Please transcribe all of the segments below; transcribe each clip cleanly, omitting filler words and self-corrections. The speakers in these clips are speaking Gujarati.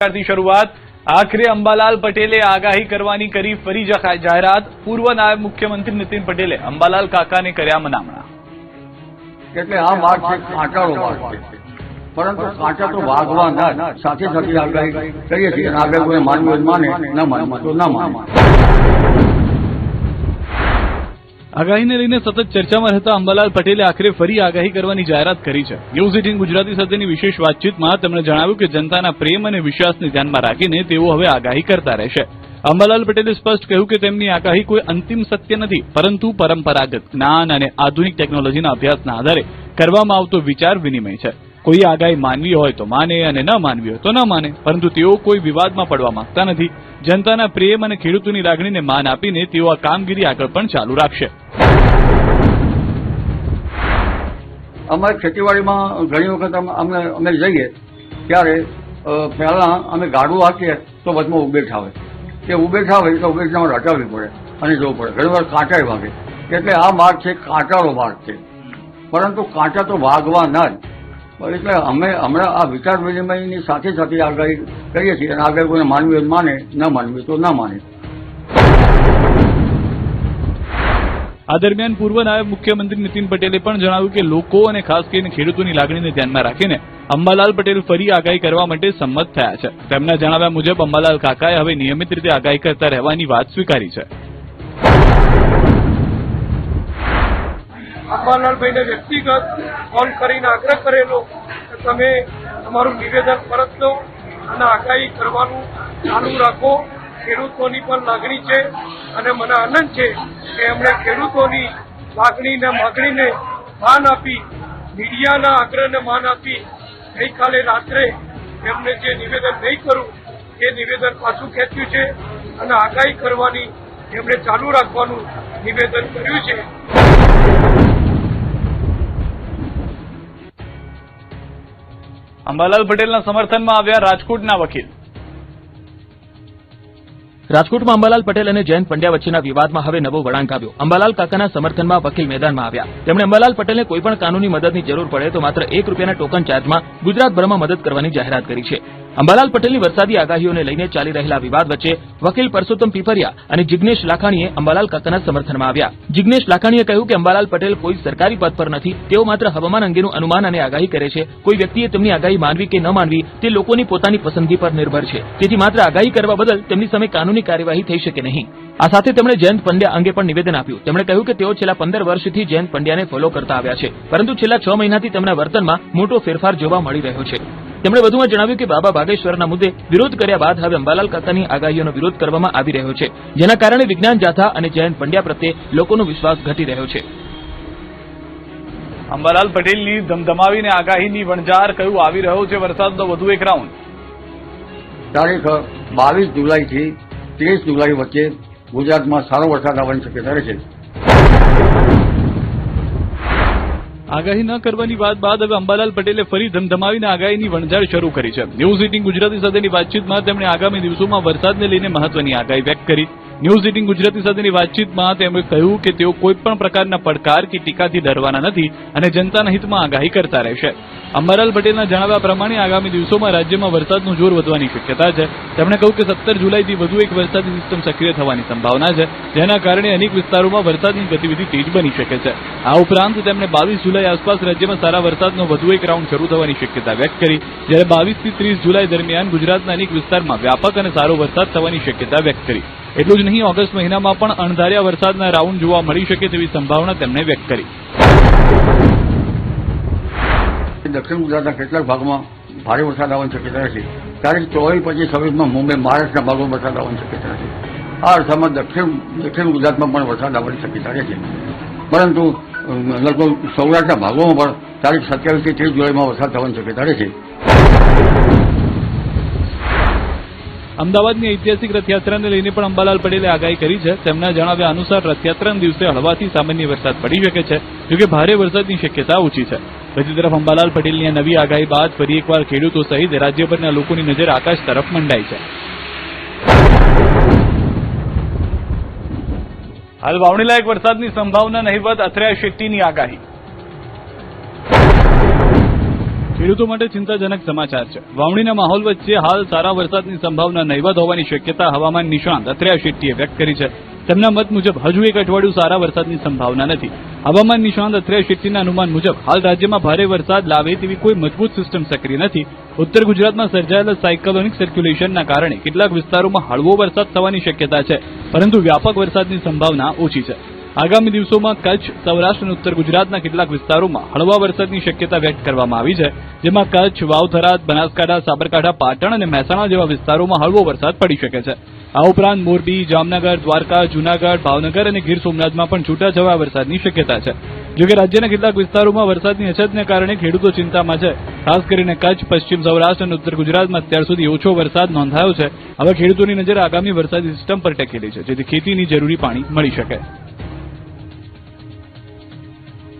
થી શરૂઆત આખરે અંબાલાલ પટેલે આગાહી કરવાની કરી ફરી જાહેરાત। પૂર્વ નાયબ મુખ્યમંત્રી નીતિન પટેલે અંબાલાલ કાકાને કર્યા મનામણા। એટલે આ માર્ગ છે કાંટાળો માર્ગ છે, પરંતુ કાંટા તો વાગવા ના સાથે સાથે આગાહી કરીએ છીએ અને આગળ કોઈ માનવું માને ન માનવું તો ના માને। આગાહીને લઈને સતત ચર્ચામાં રહેતા અંબાલાલ પટેલે આખરે ફરી આગાહી કરવાની જાહેરાત કરી છે। ન્યૂઝ 18 ગુજરાતી સાથેની વિશેષ વાતચીતમાં તેમણે જણાવ્યું કે જનતાના પ્રેમ અને વિશ્વાસને ધ્યાનમાં રાખીને તેઓ હવે આગાહી કરતા રહેશે। અંબાલાલ પટેલે સ્પષ્ટ કહ્યું કે તેમની આગાહી કોઈ અંતિમ સત્ય નથી, પરંતુ પરંપરાગત જ્ઞાન અને આધુનિક ટેકનોલોજીના અભ્યાસના આધારે કરવામાં આવતો વિચાર વિનિમય છે। કોઈ આગાહી માનવી હોય તો માને અને ન માનવી હોય તો ન માને, પરંતુ તેઓ કોઈ વિવાદમાં પડવા માંગતા નથી। જનતાના પ્રેમ અને ખેડૂતોની લાગણીને માન આપીને તેઓ આ કામગીરી આગળ પણ ચાલુ રાખશે। અમારી ખેતીવાડીમાં ઘણી વખત અમે જઈએ ત્યારે પહેલા અમે ગાડું હાંકીએ તો વચમાં ઉબેઠ આવે, એ ઉબેઠ આવે એટલે ઉબેઠમાં રટાવવી પડે અને જવું પડે, ઘણી વાર કાંટાય વાગે। એટલે આ માર્ગ છે કાંટાળો માર્ગ છે, પરંતુ કાંટા તો વાગવા ના જ। એટલે અમે હમણાં આ વિચાર વિનિમયની સાથે સાથે આગાહી કરીએ છીએ અને આગળ કોઈને માનવી માને ન માનવી તો ના માને। આ દરમિયાન પૂર્વ નાયબ મુખ્યમંત્રી નીતિન પટેલે પણ જણાવ્યું કે લોકો અને ખાસ કરીને ખેડૂતોની લાગણીને ધ્યાનમાં રાખીને અંબાલાલ પટેલ ફરી આગાહી કરવા માટે સંમત થયા છે। તેમના જણાવ્યા મુજબ અંબાલાલ કાકાએ હવે નિયમિત રીતે આગાહી કરતા રહેવાની વાત સ્વીકારી છે। અંબાલાલભાઈને વ્યક્તિગત ફોન કરીને આગ્રહ કરેલો કે તમે તમારું નિવેદન પરત લો અને આગાહી કરવાનું ચાલુ રાખો। ખેડૂતોની પણ લાગણી છે અને મને આનંદ છે કે એમણે ખેડૂતોની લાગણીને માગણીને માન આપી, મીડિયાના આગ્રહને માન આપી ગઈકાલે રાત્રે એમને જે નિવેદન નહીં કરું એ નિવેદન પાછું ખેંચ્યું છે અને આગાહી કરવાની એમણે ચાલુ રાખવાનું નિવેદન કર્યું છે। અંબાલાલ પટેલના સમર્થનમાં આવ્યા રાજકોટના વકીલ। રાજકોટમાં અંબાલાલ પટેલ અને જયંત પંડ્યા વચ્ચેના વિવાદમાં હવે નવો વળાંક આવ્યો। અંબાલાલ કાકાના સમર્થનમાં વકીલ મેદાનમાં આવ્યા। તેમણે અંબાલાલ પટેલને કોઈપણ કાનૂની મદદની જરૂર પડે તો માત્ર ₹1 ટોકન ચાર્જમાં ગુજરાતભરમાં મદદ કરવાની જાહેરાત કરી છે। અંબાલાલ પટેલની વરસાદી આગાહીઓને લઈને ચાલી રહેલા વિવાદ વચ્ચે વકીલ પરસોત્તમ પીપરિયા અને જિગ્નેશ લાખાણીએ અંબાલાલ કાકાના સમર્થનમાં આવ્યા। જિગ્નેશ લાખાણીએ કહ્યું કે અંબાલાલ પટેલ કોઈ સરકારી પદ પર નથી, તેઓ માત્ર હવામાન અંગેનું અનુમાન અને આગાહી કરે છે। કોઈ વ્યક્તિએ તેમની આગાહી માનવી કે ન માનવી તે લોકોની પોતાની પસંદગી પર નિર્ભર છે, તેથી માત્ર આગાહી કરવા બદલ તેમની સામે કાનૂની કાર્યવાહી થઈ શકે નહીં। આ સાથે તેમણે જયંત પંડ્યા અંગે પણ નિવેદન આપ્યું। તેમણે કહ્યું કે તેઓ છેલ્લા 15 વર્ષથી જયંત પંડ્યાને ફોલો કરતા આવ્યા છે, પરંતુ છેલ્લા 6 મહિનાથી તેમના વર્તનમાં મોટો ફેરફાર જોવા મળી રહ્યો છે। તેમણે વધુમાં જણાવ્યું કે બાબા ભાગેશ્વરના મુદ્દે વિરોધ કર્યા બાદ હવે અંબાલાલ કાકાની આગાહીઓનો વિરોધ કરવામાં આવી રહ્યો છે, જેના કારણે વિજ્ઞાન જાથા અને જયંત પંડ્યા પ્રત્યે લોકોનો વિશ્વાસ ઘટી રહ્યો છે। અંબાલાલ પટેલની ધમધમાવીને આગાહીની વણઝાર, કહ્યું આવી રહ્યો છે વરસાદનો વધુ એક રાઉન્ડ। તારીખ 22 જુલાઈથી 30 જુલાઈ વચ્ચે ગુજરાતમાં સારો વરસાદ આવવાની શક્યતા રહે છે। આગાહી ન કરવાની વાત બાદ હવે અંબાલાલ પટેલે ફરી ધમધમાવીને આગાહીની વણઝાર શરૂ કરી છે। ન્યૂઝ 18 ગુજરાતી સાથેની વાતચીતમાં તેમણે આગામી દિવસોમાં વરસાદને લઈને મહત્વની આગાહી વ્યક્ત કરી। ન્યૂઝ 18 ગુજરાતી સાથેની વાતચીતમાં તેમણે કહ્યું કે તેઓ કોઈપણ પ્રકારના પડકાર કે ટીકાથી ડરવાના નથી અને જનતાના હિતમાં આગાહી કરતા રહેશે। અંબાલાલ પટેલના જણાવ્યા પ્રમાણે આગામી દિવસોમાં રાજ્યમાં વરસાદનું જોર વધવાની શક્યતા છે। તેમણે કહ્યું કે 17 જુલાઈથી વધુ એક વરસાદી સિસ્ટમ સક્રિય થવાની સંભાવના છે, જેના કારણે અનેક વિસ્તારોમાં વરસાદની ગતિવિધિ તેજ બની શકે છે। આ ઉપરાંત તેમણે 22 જુલાઈ આસપાસ રાજ્યમાં સારા વરસાદનો વધુ એક રાઉન્ડ શરૂ થવાની શક્યતા વ્યક્ત કરી, જ્યારે 22 થી 30 જુલાઈ દરમિયાન ગુજરાતના અનેક વિસ્તારમાં વ્યાપક અને સારો વરસાદ થવાની શક્યતા વ્યક્ત કરી। એટલું જ નહીં, ઓગસ્ટ મહિનામાં પણ અણધાર્યા વરસાદના રાઉન્ડ જોવા મળી શકે તેવી સંભાવના તેમણે વ્યક્ત કરી। દક્ષિણ ગુજરાતના કેટલાક ભાગમાં ભારે વરસાદ આવવાની શક્યતા રહેશે। તારીખ 24, 25, 26માં મુંબઈ, મહારાષ્ટ્રના ભાગોમાં વરસાદ આવવાની શક્યતા રહેશે। આ અર્થમાં દક્ષિણ ગુજરાતમાં પણ વરસાદ આવવાની શક્યતા રહેશે, પરંતુ લગભગ સૌરાષ્ટ્રના ભાગોમાં પણ તારીખ 27 થી 30 જુલાઈમાં વરસાદ થવાની શક્યતા રહેશે। અમદાવાદની ઐતિહાસિક રથયાત્રાને લઈને પણ અંબાલાલ પટેલે આગાહી કરી છે। તેમના જણાવ્યા અનુસાર રથયાત્રાના દિવસે હળવાથી સામાન્ય વરસાદ પડી શકે છે, જોકે ભારે વરસાદની શક્યતા ઓછી છે। બીજી તરફ અંબાલાલ પટેલની નવી આગાહી બાદ ફરી એકવાર ખેડૂતો સહિત રાજ્યભરના લોકોની નજર આકાશ તરફ મંડાઈ છે। હાલ વાવણીલાયક વરસાદની સંભાવના નહિવત, અથર્યા શેટ્ટીની આગાહી। ખેડૂતો માટે ચિંતાજનક સમાચાર છે. વાવણીના માહોલ વચ્ચે હાલ સારા વરસાદની સંભાવના નહીવત હોવાની શક્યતા હવામાન નિષ્ણાંત અત્રેયા શેટ્ટીએ વ્યક્ત કરી છે. તેમના મત મુજબ હજુ એક અઠવાડિયું સારા વરસાદની સંભાવના નથી. હવામાન નિષ્ણાંત અત્રેયા શેટ્ટીના અનુમાન મુજબ હાલ રાજ્યમાં ભારે વરસાદ લાવે તેવી કોઈ મજબૂત સિસ્ટમ સક્રિય નથી. ઉત્તર ગુજરાતમાં સર્જાયેલા સાયક્લોનિક સર્ક્યુલેશનના કારણે કેટલાક વિસ્તારોમાં હળવો વરસાદ થવાની શક્યતા છે, પરંતુ વ્યાપક વરસાદની સંભાવના ઓછી છે. આગામી દિવસોમાં કચ્છ, સૌરાષ્ટ્ર અને ઉત્તર ગુજરાતના કેટલાક વિસ્તારોમાં હળવા વરસાદની શક્યતા વ્યક્ત કરવામાં આવી છે, જેમાં કચ્છ, વાવ, થરાદ, બનાસકાંઠા, સાબરકાંઠા, પાટણ અને મહેસાણા જેવા વિસ્તારોમાં હળવો વરસાદ પડી શકે છે. આ ઉપરાંત મોરબી, જામનગર, દ્વારકા, જૂનાગઢ, ભાવનગર અને ગીર સોમનાથમાં પણ છૂટાછવાયા વરસાદની શક્યતા છે. જોકે રાજ્યના કેટલાક વિસ્તારોમાં વરસાદની અછતને કારણે ખેડૂતો ચિંતામાં છે. ખાસ કરીને કચ્છ, પશ્ચિમ સૌરાષ્ટ્ર અને ઉત્તર ગુજરાતમાં અત્યાર સુધી ઓછો વરસાદ નોંધાયો છે. હવે ખેડૂતોની નજર આગામી વરસાદી સિસ્ટમ પર ટેકેલી છે, જેથી ખેતીની જરૂરી પાણી મળી શકે.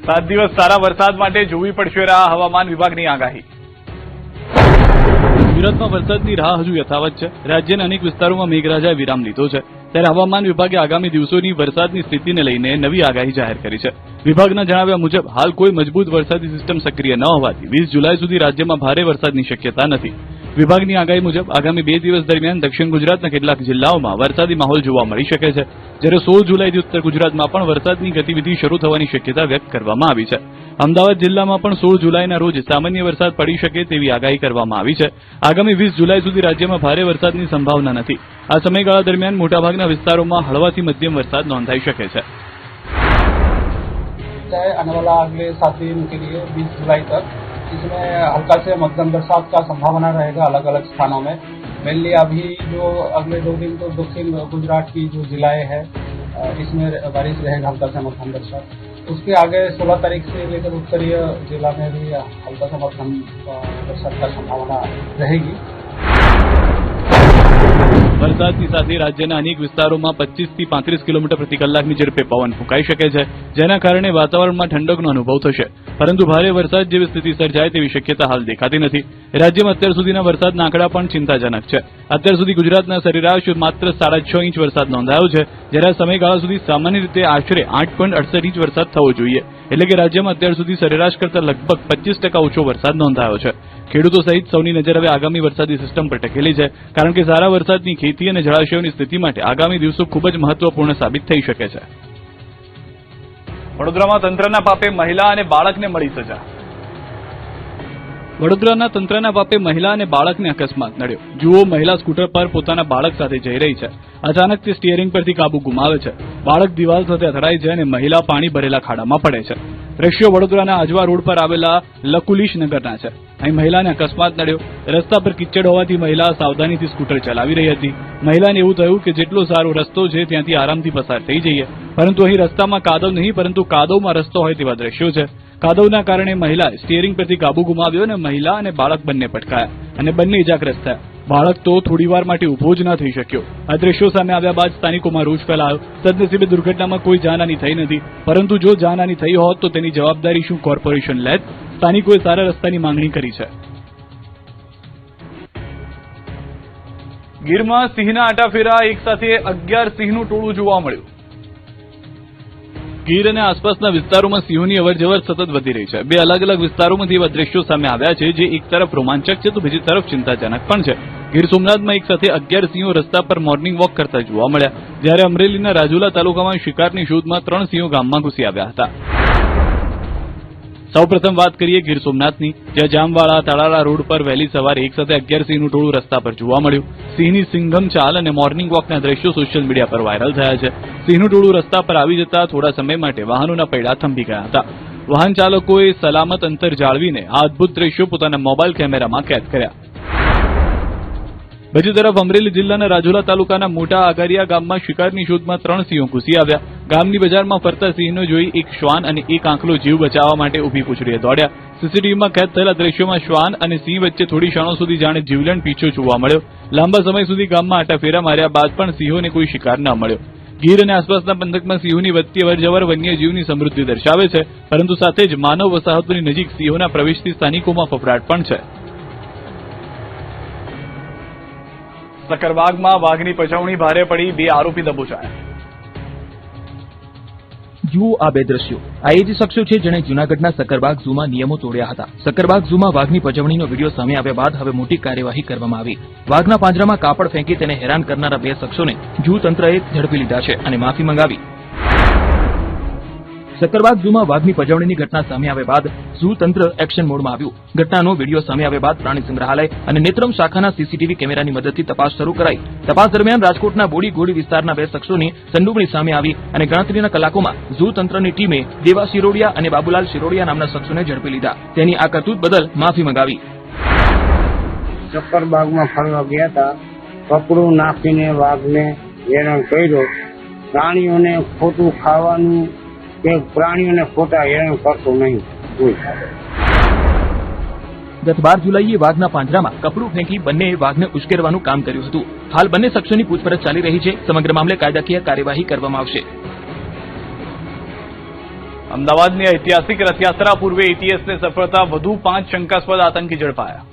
7 દિવસ સારા વરસાદ માટે જોવી પડશે હવામાન વિભાગની આગાહી. ગુજરાતમાં વરસાદની રાહ હજુ યથાવત છે. રાજ્યના અનેક વિસ્તારોમાં મેઘરાજાએ વિરામ લીધો છે, ત્યારે હવામાન વિભાગે આગામી દિવસોની વરસાદની સ્થિતિને લઈને નવી આગાહી જાહેર કરી છે. વિભાગના જણાવ્યા મુજબ હાલ કોઈ મજબૂત વરસાદી સિસ્ટમ સક્રિય ન હોવાથી 20 જુલાઈ સુધી રાજ્યમાં ભારે વરસાદની શક્યતા નથી. વિભાગની આગાહી મુજબ આગામી 2 દિવસ દરમિયાન દક્ષિણ ગુજરાતના કેટલાક જિલ્લાઓમાં વરસાદી માહોલ જોવા મળી શકે છે, જ્યારે 16 જુલાઈથી ઉત્તર ગુજરાતમાં પણ વરસાદની ગતિવિધિ શરૂ થવાની શક્યતા વ્યક્ત કરવામાં આવી છે. અમદાવાદ જિલ્લામાં પણ 16 જુલાઈના રોજ સામાન્ય વરસાદ પડી શકે તેવી આગાહી કરવામાં આવી છે. આગામી 20 જુલાઈ સુધી રાજ્યમાં ભારે વરસાદની સંભાવના નથી. આ સમયગાળા દરમિયાન મોટાભાગના વિસ્તારોમાં હળવાથી મધ્યમ વરસાદ નોંધાઈ શકે છે. आने वाला अगले 7 दिन के लिए 20 जुलाई तक इसमें हल्का से मध्यम बरसात का संभावना रहेगा अलग अलग स्थानों में. मेनली अभी जो अगले 2 दिन तो दक्षिण गुजरात की जो जिलाएं हैं इसमें बारिश रहेगा हल्का से मध्यम बरसात. उसके आगे 16 तारीख से लेकर उत्तरीय जिला में भी हल्का से मध्यम बरसात का संभावना रहेगी. વરસાદની સાથે રાજ્યના અનેક વિસ્તારોમાં 25 થી 35 કિલોમીટર પ્રતિ કલાકની ઝડપે પવન ફૂંકાઈ શકે છે, જેના કારણે વાતાવરણમાં ઠંડકનો અનુભવ થશે, પરંતુ ભારે વરસાદ જેવી સ્થિતિ સર્જાય તેવી શક્યતા હાલ દેખાતી નથી. રાજ્યમાં અત્યાર સુધીના વરસાદના આંકડા પણ ચિંતાજનક છે. અત્યાર સુધી ગુજરાતના સરેરાશ માત્ર 6.5 ઇંચ વરસાદ નોંધાયો છે, જ્યારે આ સમયગાળા સુધી સામાન્ય રીતે આશરે 8.68 ઇંચ વરસાદ થવો જોઈએ. એટલે કે રાજ્યમાં અત્યાર સુધી સરેરાશ કરતાં લગભગ 25% ઓછો વરસાદ નોંધાયો છે. ખેડૂતો સહિત સૌની નજર હવે આગામી વરસાદી સિસ્ટમ પર ટેકેલી છે, કારણ કે સારા વરસાદની ખેતી અને જળાશયોની સ્થિતિ માટે આગામી દિવસો ખૂબ જ મહત્વપૂર્ણ સાબિત થઈ શકે છે. વડોદરામાં તંત્રના પાપે મહિલા અને બાળકને મળી સજા. વડોદરાના તંત્રના પાપે મહિલા અને બાળકને અકસ્માત નડ્યો. જુઓ, મહિલા સ્કૂટર પર પોતાના બાળક સાથે જઈ રહી છે. અચાનક તે સ્ટીયરિંગ પરથી કાબુ ગુમાવે છે. બાળક દિવાલ સાથે અથડાય છે અને મહિલા પાણી ભરેલા ખાડામાં પડે છે. દ્રશ્યો વડોદરાના આજવા રોડ પર આવેલા લકુલીશ નગરના છે. અહીં મહિલાને અકસ્માત નડ્યો. રસ્તા પર કિચડ હોવાથી મહિલા સાવધાનીથી સ્કૂટર ચલાવી રહી હતી. મહિલાને એવું થયું કે જેટલો સારો રસ્તો છે ત્યાંથી આરામથી પસાર થઈ જઈએ, પરંતુ અહીં રસ્તામાં કાદવ નહીં પરંતુ કાદવમાં રસ્તો હોય તેવા દ્રશ્યો છે. કાદવના કારણે મહિલાએ સ્ટીયરિંગ પરથી કાબુ ગુમાવ્યો અને મહિલા અને બાળક બંને પટકાયા અને બંને ઇજાગ્રસ્ત થયા. બાળક તો થોડીવાર માટે ઊભો જ ન થઈ શક્યો. આ દ્રશ્યો સામે આવ્યા બાદ સ્થાનિકોમાં રોષ ફેલાયો. સદનસીબે દુર્ઘટનામાં કોઈ જાનહાની થઈ નથી, પરંતુ જો જાનહાની થઈ હોત તો તેની જવાબદારી શું કોર્પોરેશન લેત? સ્થાનિકોએ સારા રસ્તાની માંગણી કરી છે. ગીરમાં સિંહના આટાફેરા, એક સાથે 11 સિંહનું ટોળું જોવા મળ્યું. ગીર અને આસપાસના વિસ્તારોમાં સિંહોની અવરજવર સતત વધી રહી છે. 2 અલગ અલગ વિસ્તારોમાંથી એવા દ્રશ્યો સામે આવ્યા છે, જે એક તરફ રોમાંચક છે તો બીજી તરફ ચિંતાજનક પણ છે. ગીર સોમનાથમાં એક સાથે 11 સિંહો રસ્તા પર મોર્નિંગ વોક કરતા જોવા મળ્યા, જ્યારે અમરેલીના રાજુલા તાલુકામાં શિકારની શોધમાં 3 સિંહો ગામમાં ઘૂસી આવ્યા હતા. સૌપ્રથમ વાત કરીએ ગીર સોમનાથની, જ્યાં જામવાળા તાળાળા રોડ પર વહેલી સવારે એક સાથે 11 સિંહનું ટોળું રસ્તા પર જોવા મળ્યું. સિંહની સિંઘમ ચાલ અને મોર્નિંગ વોકના દ્રશ્યો સોશિયલ મીડિયા પર વાયરલ થયા છે. સિંહનું ટોળું રસ્તા પર આવી જતા થોડા સમય માટે વાહનોના પૈડા થંભી ગયા હતા. વાહન ચાલકોએ સલામત અંતર જાળવીને આ અદભુત દ્રશ્યો પોતાના મોબાઈલ કેમેરામાં કેદ કર્યા. બીજી તરફ અમરેલી જિલ્લાના રાજુલા તાલુકાના મોટા આગારિયા ગામમાં શિકારની શોધમાં 3 સિંહો ઘૂસી આવ્યા. ગામની બજારમાં ફરતા સિંહનો જોઈ એક શ્વાન અને એક આંખલો જીવ બચાવવા માટે ઊભી પૂંછડીએ દોડ્યા. સીસીટીવીમાં કેદ થયેલા દ્રશ્યોમાં શ્વાન અને સિંહ વચ્ચે થોડી ક્ષણો સુધી જાણે જીવલેણ પીછો જોવા મળ્યો. લાંબા સમય સુધી ગામમાં આટાફેરા માર્યા બાદ પણ સિંહોને કોઈ શિકાર ન મળ્યો. ગીર અને આસપાસના પંથકમાં સિંહોની વધતી અવરજવર વન્યજીવની સમૃદ્ધિ દર્શાવે છે, પરંતુ સાથે જ માનવ વસાહતોની નજીક સિંહોના પ્રવેશથી સ્થાનિકોમાં ફફડાટ પણ છે. સકરબાગમાં વાઘની પજવણી ભારે પડી, 2 આરોપી દબોચાયા. જુઓ આ બે દ્રશ્યો. આ એ જ શખ્સો છે જેણે જૂનાગઢના સક્કરબાગ ઝૂમાં નિયમો તોડ્યા હતા. સક્કરબાગ ઝૂમાં વાઘની પજવણીનો વિડીયો સામે આવ્યા બાદ હવે મોટી કાર્યવાહી કરવામાં આવી. વાઘના પાંજરામાં કાપડ ફેંકી તેને હેરાન કરનારા બે શખ્સોને ઝૂ તંત્રએ ઝડપી લીધા છે અને માફી મંગાવી. સક્કરબાગ ઝૂમાં વાઘની પજવણીની ઘટના સામે આવ્યા બાદ ઝૂ તંત્ર એક્શન મોડમાં આવ્યું. ઘટનાનો વિડીયો સામે આવ્યા બાદ પ્રાણી સંગ્રહાલય અને નેત્રમ શાખાના સીસીટીવી કેમેરાની મદદથી તપાસ શરૂ કરાઈ. તપાસ દરમિયાન રાજકોટના બોડી ગોળી વિસ્તારના બે શખ્સોની સંડોવણી સામે આવી અને ગણતરીના કલાકોમાં ઝૂ તંત્રની ટીમે દેવા શિરોડિયા અને બાબુલાલ શિરોડિયા નામના શખ્સોને ઝડપી લીધા. તેની આ કરતૂત બદલ માફી મંગાવી. સક્કરબાગમાં ફરવા ગયા હતા, કપડું નાખીને વાઘને હેરાન કર્યો. પ્રાણીઓને ખોટું ખાવાનું કે પ્રાણીઓને ખોટા હેરાન કરતો નહીં. ગત 12 જુલાઈએ વાઘના પાંજરામાં કપડું ફેંકી બંનેએ વાઘને ઉશ્કેરવાનું કામ કર્યું હતું. હાલ બંને શખ્સોની પૂછપરછ ચાલી રહી છે. સમગ્ર મામલે કાયદાકીય કાર્યવાહી કરવામાં આવશે. અમદાવાદની ઐતિહાસિક રથયાત્રા પૂર્વે એટીએસને સફળતા, વધુ 5 શંકાસ્પદ આતંકી ઝડપાયા.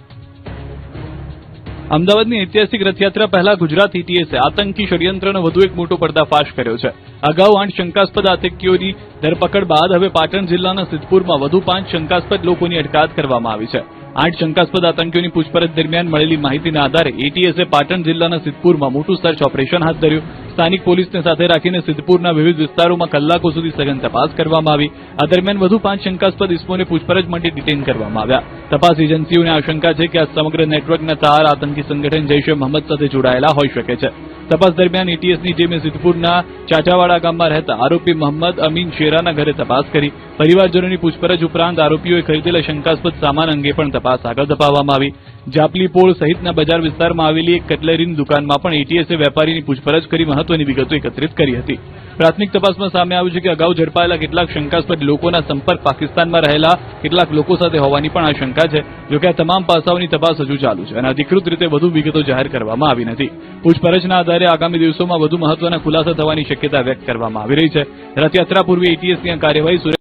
અમદાવાદની ઐતિહાસિક રથયાત્રા પહેલા ગુજરાત એટીએસે આતંકી ષડયંત્રનો વધુ એક મોટો પર્દાફાશ કર્યો છે. અગાઉ 8 શંકાસ્પદ આતંકીઓની ધરપકડ બાદ હવે પાટણ જિલ્લાના સિદ્ધપુરમાં વધુ 5 શંકાસ્પદ લોકોની અટકાયત કરવામાં આવી છે. 8 શંકાસ્પદ આતંકીઓની પૂછપરછ દરમિયાન મળેલી માહિતીના આધારે એટીએસે પાટણ જિલ્લાના સિદ્ધપુરમાં મોટું સર્ચ ઓપરેશન હાથ ધર્યું. સ્થાનિક પોલીસને સાથે રાખીને સિદ્ધપુરના વિવિધ વિસ્તારોમાં કલાકો સુધી સઘન તપાસ કરવામાં આવી. આ દરમિયાન વધુ 5 શંકાસ્પદ ઇસમોને પૂછપરછ માટે ડિટેઇન કરવામાં આવ્યા. તપાસ એજન્સીઓને આશંકા છે કે આ સમગ્ર નેટવર્કના તાર આતંકી સંગઠન જૈશ એ મોહમ્મદ સાથે જોડાયેલા હોઈ શકે છે. તપાસ દરમિયાન એટીએસની ટીમે સિદ્ધપુરના ચાચાવાડા ગામમાં રહેતા આરોપી મોહમ્મદ અમીન શેરાના ઘરે તપાસ કરી. પરિવારજનોની પૂછપરછ ઉપરાંત આરોપીઓએ ખરીદેલા શંકાસ્પદ સામાન અંગે પણ તપાસ આગળ ધપાવવામાં આવી. જાપલી પોળ સહિતના બજાર વિસ્તારમાં આવેલી એક કટલરીની દુકાનમાં પણ એટીએસે વેપારીની પૂછપરછ કરી મહત્વની વિગતો એકત્રિત કરી હતી. પ્રાથમિક તપાસમાં સામે આવ્યું છે કે અગાઉ ઝડપાયેલા કેટલાક શંકાસ્પદ લોકોના સંપર્ક પાકિસ્તાનમાં રહેલા કેટલાક લોકો સાથે હોવાની પણ આશંકા છે. જોકે આ તમામ પાસાઓની તપાસ હજુ ચાલુ છે અને અધિકૃત રીતે વધુ વિગતો જાહેર કરવામાં આવી નથી. પૂછપરછના આધારે આગામી દિવસોમાં વધુ મહત્વના ખુલાસા થવાની શક્યતા વ્યક્ત કરવામાં આવી રહી છે. રથયાત્રા પૂર્વે એટીએસની આ કાર્યવાહી